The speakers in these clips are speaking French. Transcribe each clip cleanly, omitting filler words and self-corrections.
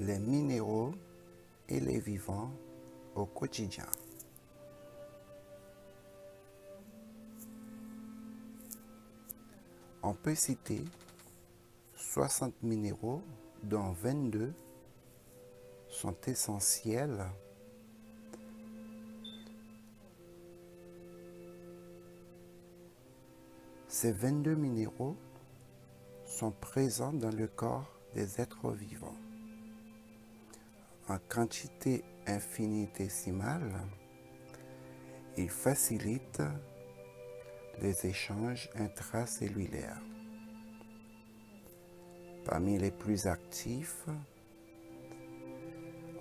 les minéraux et les vivants au quotidien. On peut citer 60 minéraux dont 22 sont essentiels Ces 22 minéraux sont présents dans le corps des êtres vivants en quantité infinitésimale. Ils facilitent les échanges intracellulaires. Parmi les plus actifs,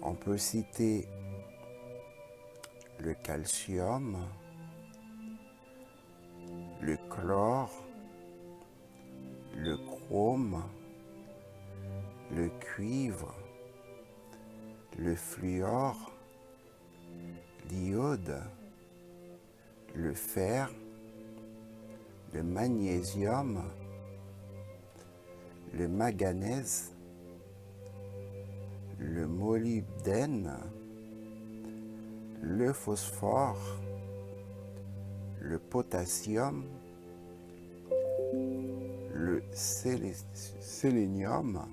on peut citer le calcium, le chlore, le chrome, le cuivre, le fluor, l'iode, le fer, le magnésium, le manganèse, le molybdène, le phosphore, le potassium, le sélénium,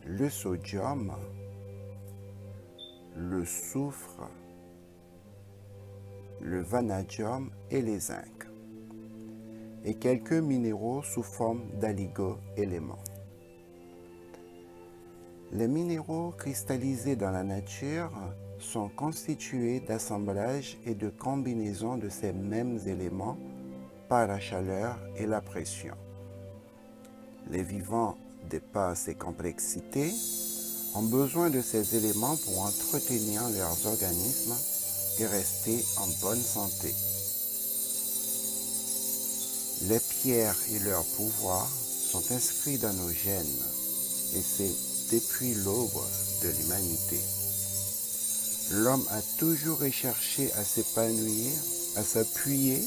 le sodium, le soufre, le vanadium et les zinc, et quelques minéraux sous forme d'oligo-éléments. Les minéraux cristallisés dans la nature sont constitués d'assemblages et de combinaisons de ces mêmes éléments par la chaleur et la pression. Les vivants, de par ces complexités, ont besoin de ces éléments pour entretenir leurs organismes et rester en bonne santé. Les pierres et leurs pouvoirs sont inscrits dans nos gènes, et c'est depuis l'aube de l'humanité. L'homme a toujours recherché à s'épanouir, à s'appuyer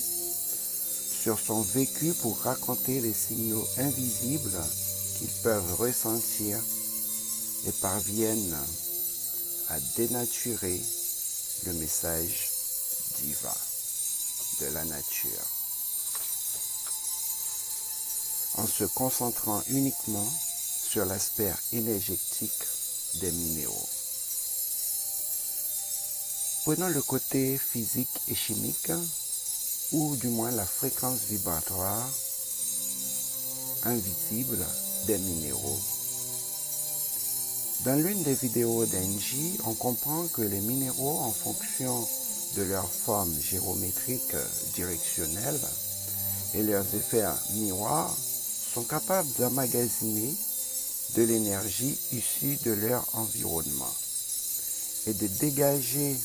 sur son vécu pour raconter les signaux invisibles qu'ils peuvent ressentir et parviennent à dénaturer le message divin de la nature en se concentrant uniquement sur l'aspect énergétique des minéraux. Prenons le côté physique et chimique, ou du moins la fréquence vibratoire invisible des minéraux. Dans l'une des vidéos d'Engie, on comprend que les minéraux, en fonction de leur forme géométrique directionnelle et leurs effets miroirs, sont capables d'emmagasiner de l'énergie issue de leur environnement et de dégager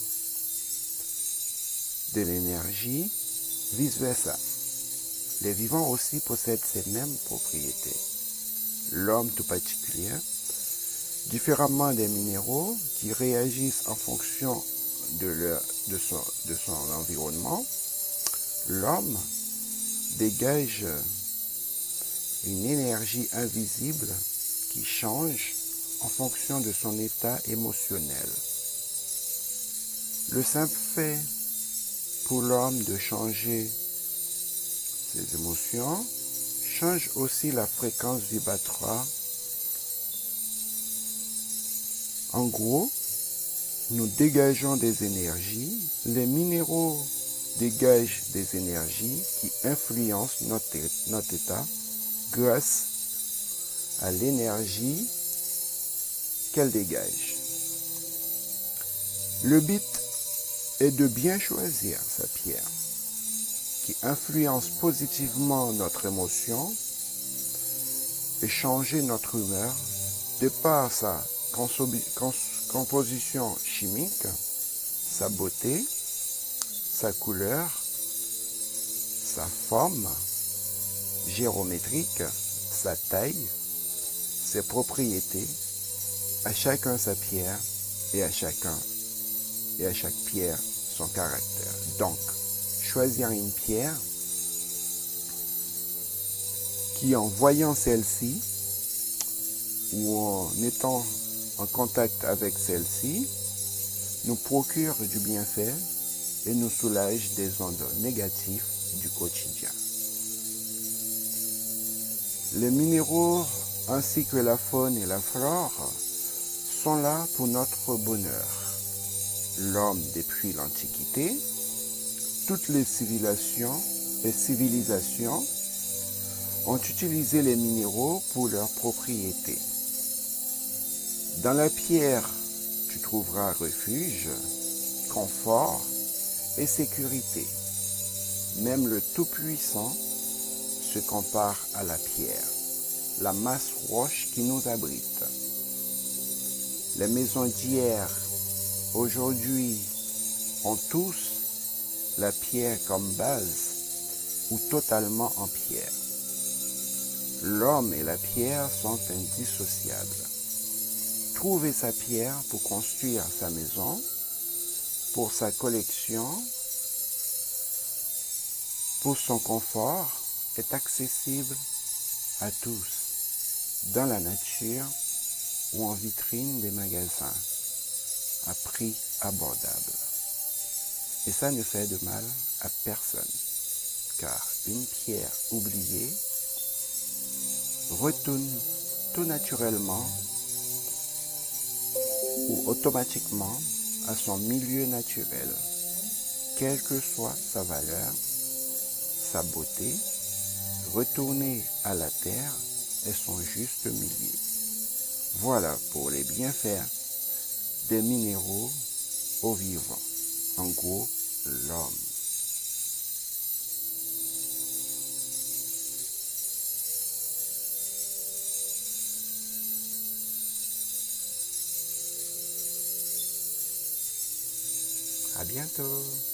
de l'énergie vice-versa. Les vivants aussi possèdent ces mêmes propriétés. L'homme tout particulier, différemment des minéraux qui réagissent en fonction de son environnement, l'homme dégage une énergie invisible qui change en fonction de son état émotionnel. Le simple fait pour l'homme de changer ses émotions change aussi la fréquence vibratoire. En gros, nous dégageons des énergies, les minéraux dégagent des énergies qui influencent notre état grâce à l'énergie qu'elle dégage. Le but est de bien choisir sa pierre qui influence positivement notre émotion et changer notre humeur de par sa composition chimique, sa beauté, sa couleur, sa forme géométrique, sa taille, ses propriétés, à chacun sa pierre et à chaque pierre son caractère. Donc, choisir une pierre qui, en voyant celle-ci, ou en étant en contact avec celle-ci, nous procure du bienfait et nous soulage des ondes négatives du quotidien. Les minéraux ainsi que la faune et la flore sont là pour notre bonheur. L'homme, depuis l'Antiquité, toutes les civilisations ont utilisé les minéraux pour leurs propriétés. Dans la pierre, tu trouveras refuge, confort et sécurité. Même le Tout-Puissant se compare à la pierre, la masse roche qui nous abrite. Les maisons d'hier, aujourd'hui, ont tous la pierre comme base ou totalement en pierre. L'homme et la pierre sont indissociables. Trouver sa pierre pour construire sa maison, pour sa collection, pour son confort, est accessible à tous, dans la nature ou en vitrine des magasins, à prix abordable. Et ça ne fait de mal à personne, car une pierre oubliée retourne tout naturellement ou automatiquement à son milieu naturel, quelle que soit sa valeur, sa beauté, retourner à la terre est son juste milieu. Voilà pour les bienfaits des minéraux au vivant. En gros, l'homme. À bientôt.